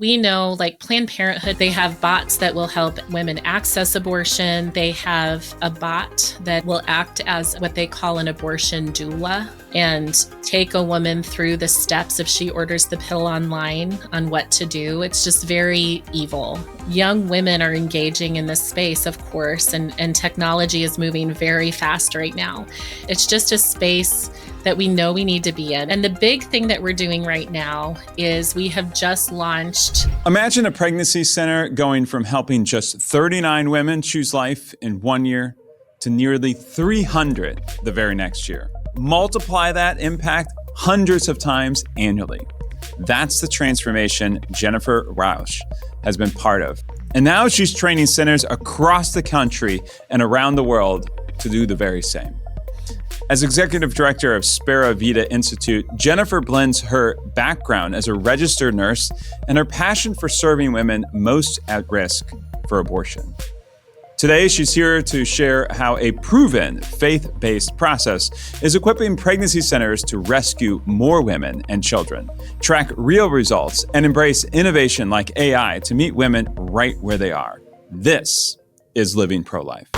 We know, like Planned Parenthood, they have bots that will help women access abortion. They have a bot that will act as what they call an abortion doula and take a woman through the steps if she orders the pill online on what to do. It's just very evil. Young women are engaging in this space, of course, and technology is moving very fast right now. It's just a space that we know we need to be in. And the big thing that we're doing right now is we have just launched. Imagine a pregnancy center going from helping just 39 women choose life in 1 year to nearly 300 the very next year. Multiply that impact hundreds of times annually. That's the transformation Jennifer Roush has been part of. And now she's training centers across the country and around the world to do the very same. As executive director of SperaVita Institute, Jennifer blends her background as a registered nurse and her passion for serving women most at risk for abortion. Today, she's here to share how a proven faith-based process is equipping pregnancy centers to rescue more women and children, track real results, and embrace innovation like AI to meet women right where they are. This is Living Pro-Life.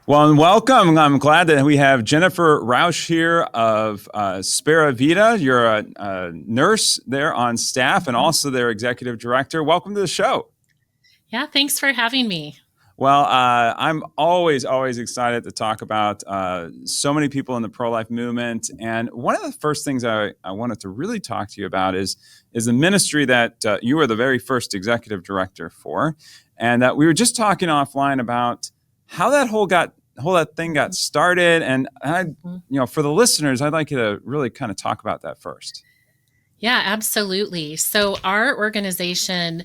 Well, and welcome. I'm glad that we have Jennifer Roush here of SperaVita. You're a nurse there on staff and also their executive director. Welcome to the show. Yeah, thanks for having me. Well, I'm always excited to talk about so many people in the pro-life movement. And one of the first things I wanted to really talk to you about is the ministry that you were the very first executive director for. And we were just talking offline about how that that thing got started. And for the listeners, I'd like you to really kind of talk about that first. Yeah, absolutely. So our organization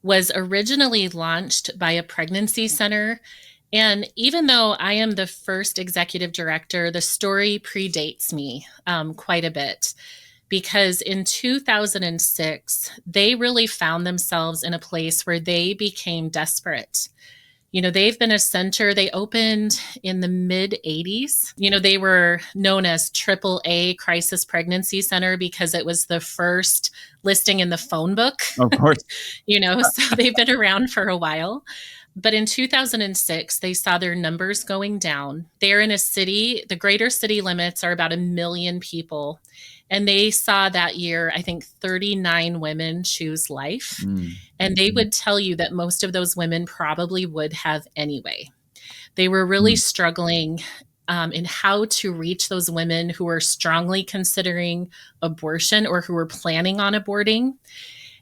was originally launched by a pregnancy center. And even though I am the first executive director, the story predates me quite a bit. Because in 2006, they really found themselves in a place where they became desperate. You know, they've been a center. They opened in the mid 80s. You know, they were known as AAA Crisis Pregnancy Center because it was the first listing in the phone book. Of course. So they've been around for a while. But in 2006, they saw their numbers going down. They're in a city, the greater city limits are about 1 million people. And they saw that year, I think, 39 women choose life. And they would tell you that most of those women probably would have anyway. They were really struggling in how to reach those women who were strongly considering abortion or who were planning on aborting.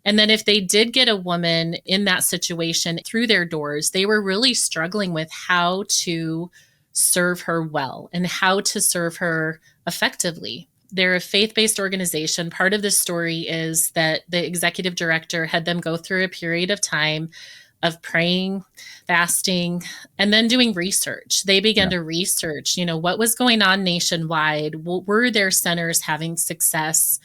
And then if they did get a woman in that situation through their doors, they were really struggling with how to serve her well and how to serve her effectively. They're a faith-based organization. Part of the story is that the executive director had them go through a period of time of praying, fasting, and then doing research. They began to research, what was going on nationwide. Were their centers having success?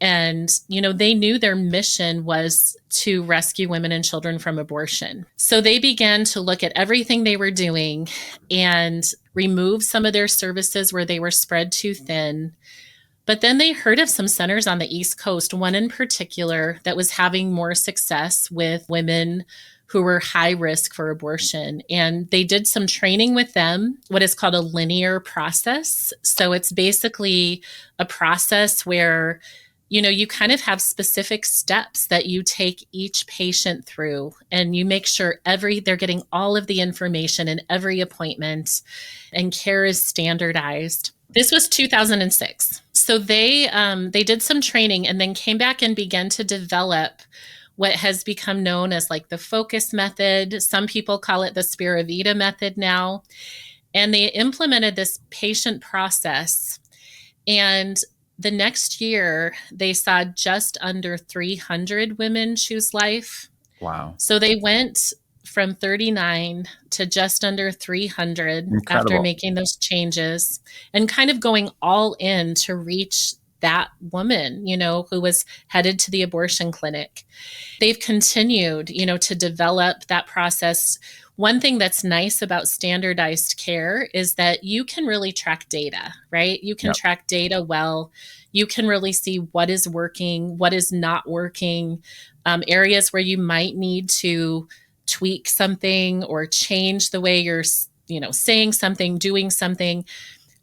And, they knew their mission was to rescue women and children from abortion. So they began to look at everything they were doing and remove some of their services where they were spread too thin. But then they heard of some centers on the East Coast, one in particular that was having more success with women who were high risk for abortion. And they did some training with them, what is called a linear process. So it's basically a process where you kind of have specific steps that you take each patient through, and you make sure they're getting all of the information in every appointment, and care is standardized. This was 2006. So they did some training and then came back and began to develop what has become known as like the focus method. Some people call it the SperaVita method now. And they implemented this patient process. And the next year, they saw just under 300 women choose life. Wow. So they went from 39 to just under 300 Incredible. After making those changes and kind of going all in to reach that woman, who was headed to the abortion clinic. They've continued, to develop that process. One thing that's nice about standardized care is that you can really track data, right? You can Yep. track data well. You can really see what is working, what is not working, areas where you might need to tweak something or change the way you're, saying something, doing something.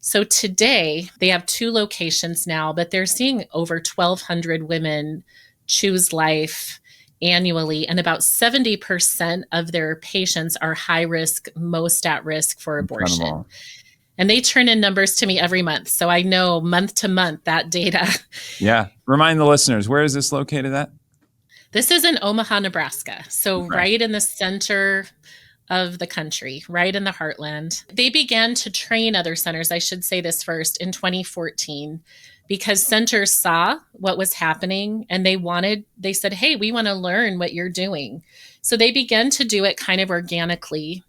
So today they have 2 locations now, but they're seeing over 1,200 women choose life annually, and about 70% of their patients are high risk, most at risk for abortion. Incredible. And they turn in numbers to me every month. So I know month to month that data. Yeah. Remind the listeners, where is this located at? This is in Omaha, Nebraska. So Okay. right in the center of the country, right in the heartland. They began to train other centers, I should say this first, in 2014 because centers saw what was happening and they said, hey, we want to learn what you're doing. So they began to do it kind of organically,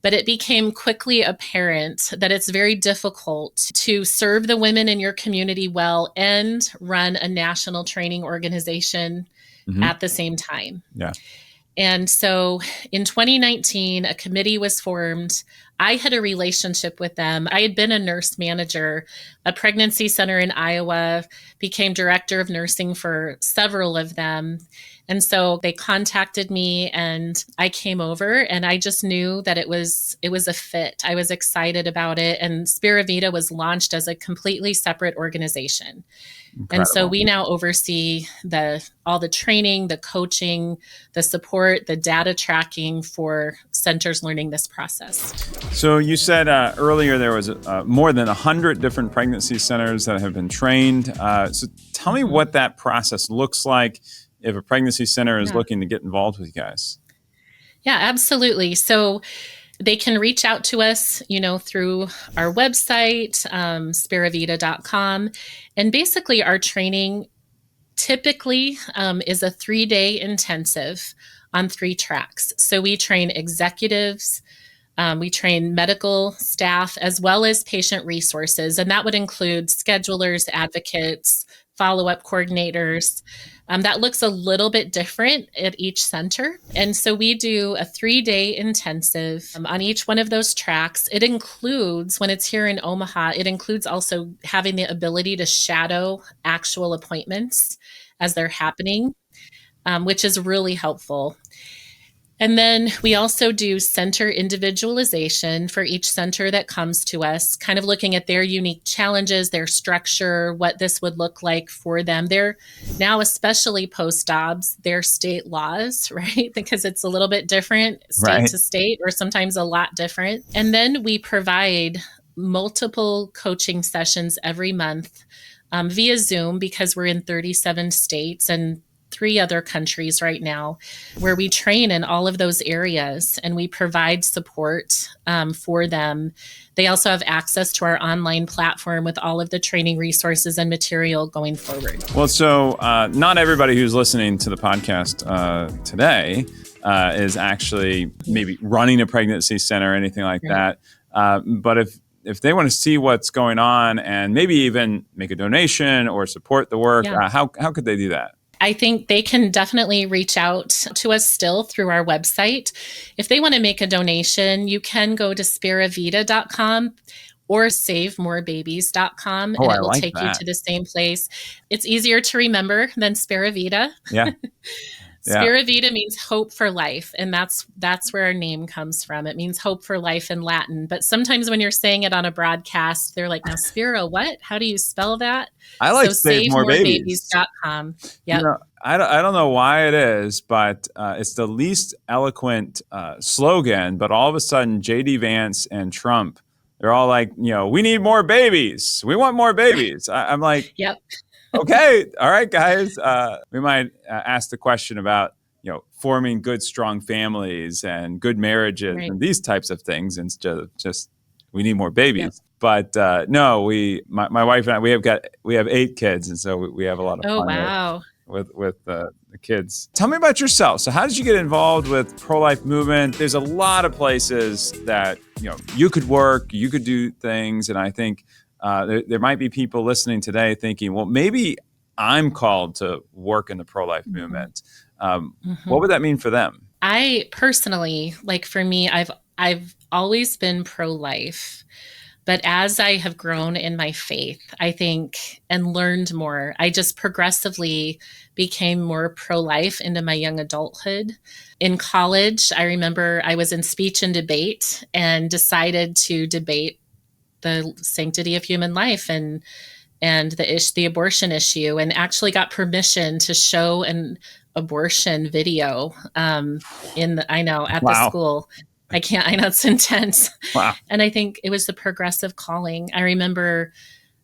but it became quickly apparent that it's very difficult to serve the women in your community well and run a national training organization Mm-hmm. at the same time. Yeah. And so in 2019, a committee was formed. I had a relationship with them. I had been a nurse manager, a pregnancy center in Iowa, became director of nursing for several of them. And so they contacted me and I came over and I just knew that it was a fit. I was excited about it. And SperaVita was launched as a completely separate organization. And so Incredible. we now oversee all the training, the coaching, the support, the data tracking for centers learning this process. So you said earlier there was more than 100 different pregnancy centers that have been trained. So tell me what that process looks like if a pregnancy center is looking to get involved with you guys. Yeah, absolutely. So they can reach out to us, through our website, SperaVita.com. And basically our training typically is a 3-day intensive on 3 tracks. So we train executives, we train medical staff, as well as patient resources. And that would include schedulers, advocates, follow-up coordinators. That looks a little bit different at each center. And so we do a 3-day intensive on each one of those tracks. It includes, when it's here in Omaha, it includes also having the ability to shadow actual appointments as they're happening, which is really helpful. And then we also do center individualization for each center that comes to us, kind of looking at their unique challenges, their structure, what this would look like for them. They're now, especially post-Dobbs, their state laws, right? Because it's a little bit different state to state, or sometimes a lot different. And then we provide multiple coaching sessions every month via Zoom, because we're in 37 states and 3 other countries right now, where we train in all of those areas and we provide support for them. They also have access to our online platform with all of the training resources and material going forward. Well, so not everybody who's listening to the podcast today is actually maybe running a pregnancy center or anything like that. But if they want to see what's going on and maybe even make a donation or support the work, how could they do that? I think they can definitely reach out to us still through our website. If they want to make a donation, you can go to SperaVita.com or SaveMoreBabies.com, and it will take you to the same place. It's easier to remember than SperaVita. Yeah. SperaVita means hope for life, and that's where our name comes from. It means hope for life in Latin. But sometimes when you're saying it on a broadcast, they're like, now Spera, what? How do you spell that? I like SaveMoreBabies.com. Yep. I don't know why it is, but it's the least eloquent slogan. But all of a sudden, J.D. Vance and Trump, they're all like, we need more babies. We want more babies. I'm like, yep. Okay. All right, guys. We might ask the question about, forming good, strong families and good marriages and these types of things instead of just we need more babies. Yep. But no, my wife and I, we have 8 kids, and so we have a lot of fun with the kids. Tell me about yourself. So how did you get involved with pro-life movement? There's a lot of places that you could work, you could do things, and I think there might be people listening today thinking, well, maybe I'm called to work in the pro-life movement. What would that mean for them? I personally, like for me, I've always been pro-life. But as I have grown in my faith, I think, and learned more, I just progressively became more pro life into my young adulthood. In college, I remember I was in speech and debate and decided to debate the sanctity of human life and the abortion issue, and actually got permission to show an abortion video I know at the Wow. school. I know it's intense. Wow. And I think it was the progressive calling. I remember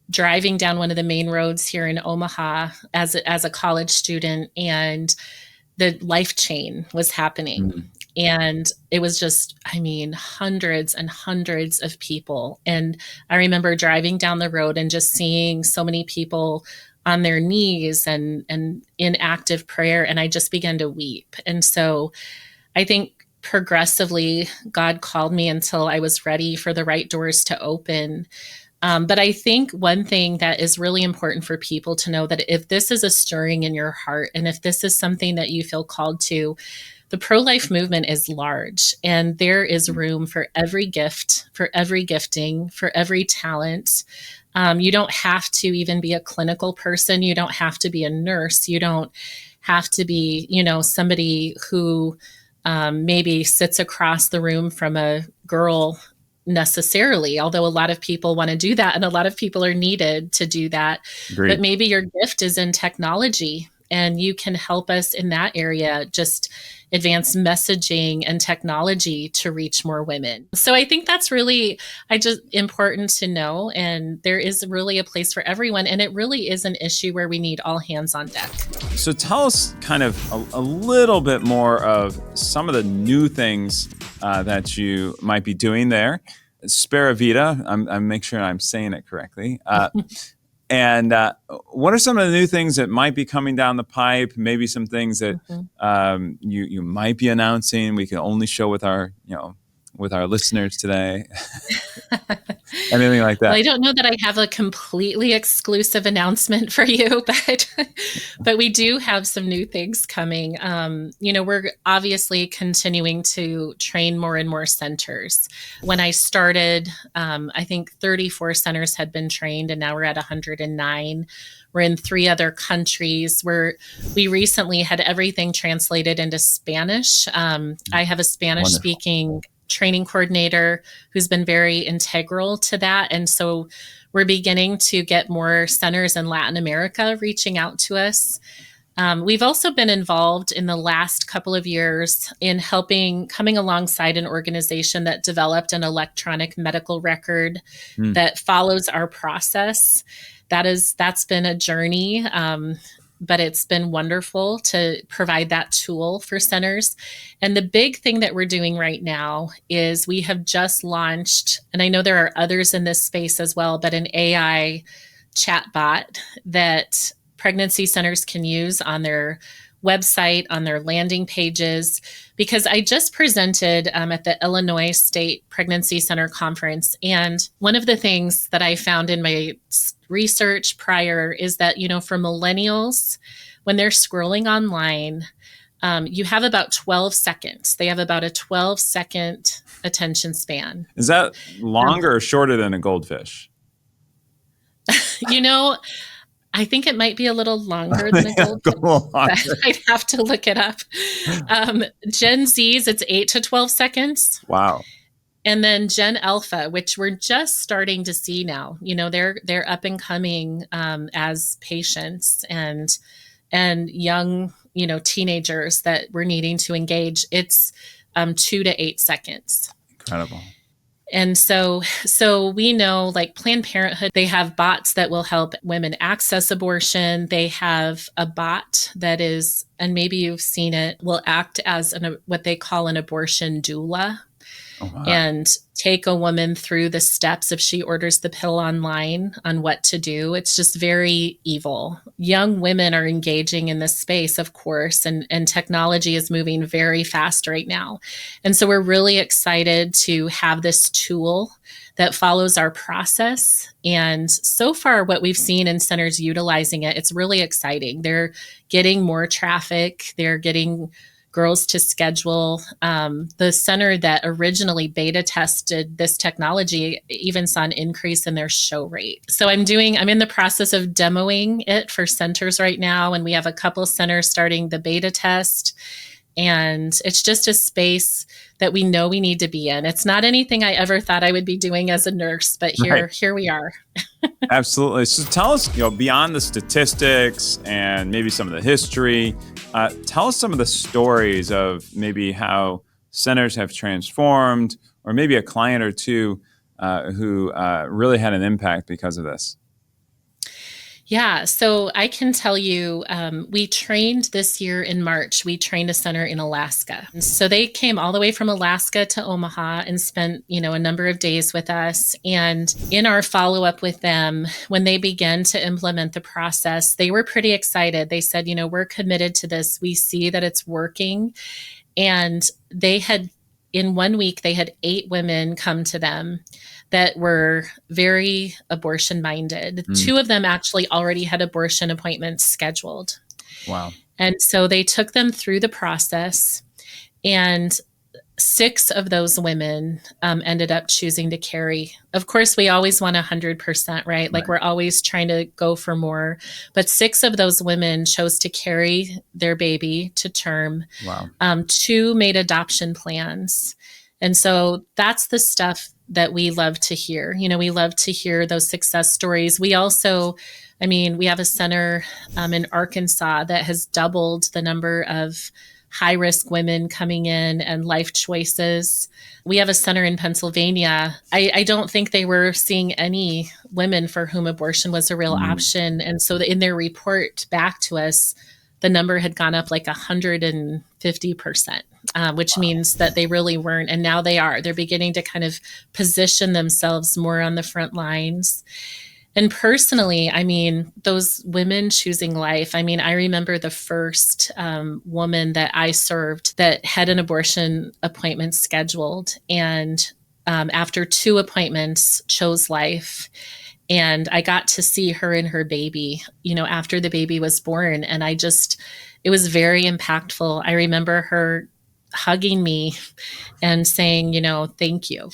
driving down one of the main roads here in Omaha as a college student, and the life chain was happening. Mm. And it was just, I mean, hundreds and hundreds of people. And I remember driving down the road and just seeing so many people on their knees and in active prayer. And I just began to weep. And so I think progressively God called me until I was ready for the right doors to open. But I think one thing that is really important for people to know, that if this is a stirring in your heart, and if this is something that you feel called to, the pro-life movement is large, and there is room for every gift, for every gifting, for every talent. You don't have to even be a clinical person. You don't have to be a nurse. You don't have to be, somebody who maybe sits across the room from a girl necessarily, although a lot of people want to do that and a lot of people are needed to do that. But Agreed. maybe your gift is in technology and you can help us in that area, just advance messaging and technology to reach more women. So I think that's really important to know. And there is really a place for everyone. And it really is an issue where we need all hands on deck. So tell us kind of a little bit more of some of the new things that you might be doing there. SperaVita, I'm make sure I'm saying it correctly. And what are some of the new things that might be coming down the pipe? Maybe some things that you might be announcing. We can only show with our listeners today. Anything like that? Well, I don't know that I have a completely exclusive announcement for you, but we do have some new things coming. We're obviously continuing to train more and more centers. When I started, I think 34 centers had been trained, and now we're at 109. We're in 3 other countries where we recently had everything translated into Spanish. I have a Spanish speaking training coordinator who's been very integral to that. And so we're beginning to get more centers in Latin America reaching out to us. We've also been involved in the last couple of years in coming alongside an organization that developed an electronic medical record that follows our process. That's been a journey. But it's been wonderful to provide that tool for centers. And the big thing that we're doing right now is we have just launched, and I know there are others in this space as well, but an AI chatbot that pregnancy centers can use on their website, on their landing pages, because I just presented at the Illinois State Pregnancy Center Conference. And one of the things that I found in my research prior is that, for millennials, when they're scrolling online, you have about 12 seconds. They have about a 12-second attention span. Is that longer or shorter than a goldfish? I think it might be a little longer than a goldfish. I'd have to look it up. Gen Z's, it's 8 to 12 seconds. Wow. And then Gen Alpha, which we're just starting to see now, they're up and coming as patients and young, teenagers that we're needing to engage. It's 2 to 8 seconds. Incredible. And so we know, like Planned Parenthood, they have bots that will help women access abortion. They have a bot that is, and maybe you've seen it, will act as what they call an abortion doula. Oh, wow. And take a woman through the steps if she orders the pill online on what to do. It's just very evil. Young women are engaging in this space, of course, and technology is moving very fast right now. And so we're really excited to have this tool that follows our process. And so far, what we've seen in centers utilizing it, it's really exciting. They're getting more traffic. They're getting girls to schedule. The center that originally beta tested this technology even saw an increase in their show rate. So I'm in the process of demoing it for centers right now. And we have a couple centers starting the beta test. And it's just a space that we know we need to be in. It's not anything I ever thought I would be doing as a nurse, but Right. here we are. Absolutely. So tell us, beyond the statistics and maybe some of the history, tell us some of the stories of maybe how centers have transformed, or maybe a client or two who really had an impact because of this. Yeah, so I can tell you, we trained this year in March. We trained a center in Alaska. So they came all the way from Alaska to Omaha and spent, a number of days with us. And in our follow up with them, when they began to implement the process, they were pretty excited. They said, we're committed to this. We see that it's working. And in 1 week, they had 8 women come to them that were very abortion minded. 2 of them actually already had abortion appointments scheduled. Wow. And so they took them through the process, and 6 of those women ended up choosing to carry. Of course, we always want 100%, right? Like we're always trying to go for more. But 6 of those women chose to carry their baby to term. Wow. 2 made adoption plans. And so that's the stuff that we love to hear. We love to hear those success stories. We also, we have a center in Arkansas that has doubled the number of high-risk women coming in and life choices. We have a center in Pennsylvania. I don't think they were seeing any women for whom abortion was a real option. And so in their report back to us, the number had gone up like 150%, which means that they really weren't. And now they are. They're beginning to kind of position themselves more on the front lines. And personally, those women choosing life, I remember the first woman that I served that had an abortion appointment scheduled. And after 2 appointments, chose life. And I got to see her and her baby, after the baby was born. And it was very impactful. I remember her hugging me and saying, thank you.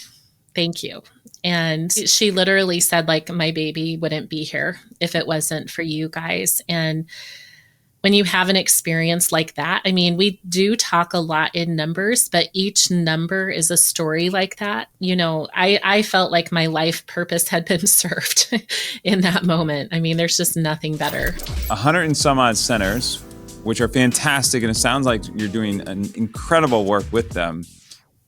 Thank you. And she literally said, like, my baby wouldn't be here if it wasn't for you guys. And when you have an experience like that, we do talk a lot in numbers, but each number is a story like that. I felt like my life purpose had been served in that moment. There's just nothing better. 100 and some odd centers, which are fantastic. And it sounds like you're doing an incredible work with them.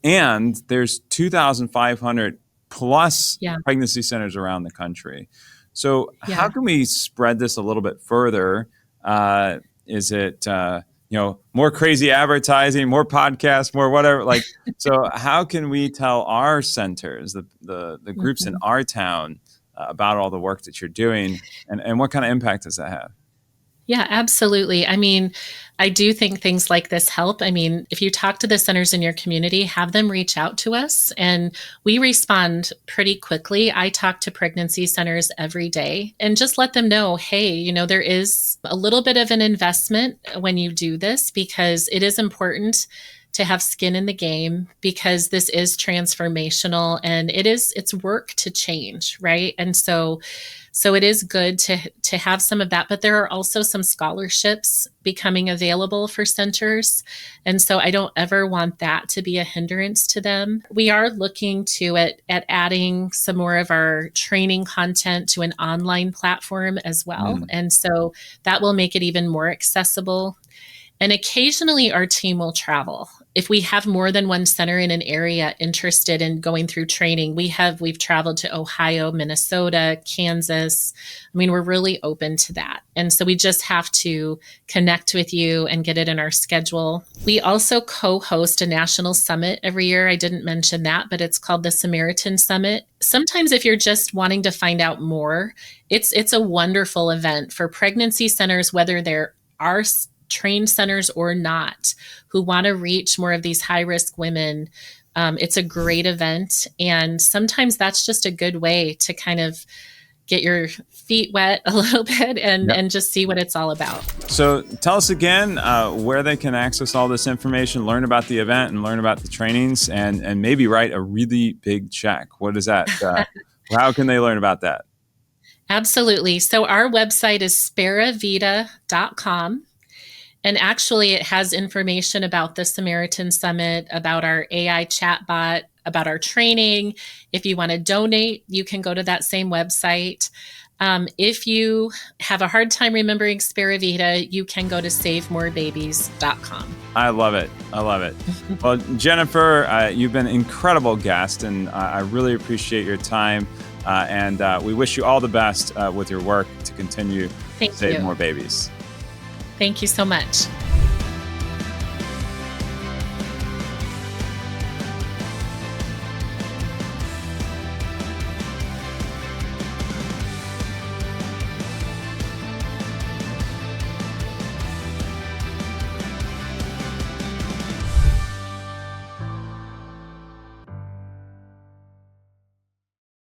And there's 2,500 plus pregnancy centers around the country. So how can we spread this a little bit further? Is it, more crazy advertising, more podcasts, more whatever? So how can we tell our centers, the groups in our town, about all the work that you're doing, and what kind of impact does that have? Yeah, absolutely. I do think things like this help. If you talk to the centers in your community, have them reach out to us, and we respond pretty quickly. I talk to pregnancy centers every day and just let them know, hey, there is a little bit of an investment when you do this, because it is important to have skin in the game, because this is transformational and it's work to change, right? And so it is good to have some of that, but there are also some scholarships becoming available for centers. And so I don't ever want that to be a hindrance to them. We are looking at adding some more of our training content to an online platform as well. And so that will make it even more accessible. And occasionally our team will travel. If we have more than one center in an area interested in going through training, we've traveled to Ohio, Minnesota, Kansas. We're really open to that. And so we just have to connect with you and get it in our schedule. We also co-host a national summit every year. I didn't mention that, but it's called the Samaritan Summit. Sometimes if you're just wanting to find out more, it's a wonderful event for pregnancy centers, whether there are trained centers or not, who want to reach more of these high-risk women. It's a great event. And sometimes that's just a good way to kind of get your feet wet a little bit Yep. and just see what it's all about. So tell us again where they can access all this information, learn about the event and learn about the trainings, and maybe write a really big check. What is that? How can they learn about that? Absolutely. So our website is SperaVita.com. And actually, it has information about the Samaritan Summit, about our AI chatbot, about our training. If you want to donate, you can go to that same website. If you have a hard time remembering SperaVita, you can go to SaveMoreBabies.com. I love it. I love it. Well, Jennifer, you've been an incredible guest, and I really appreciate your time. And we wish you all the best with your work to continue to save more babies. Thank you so much.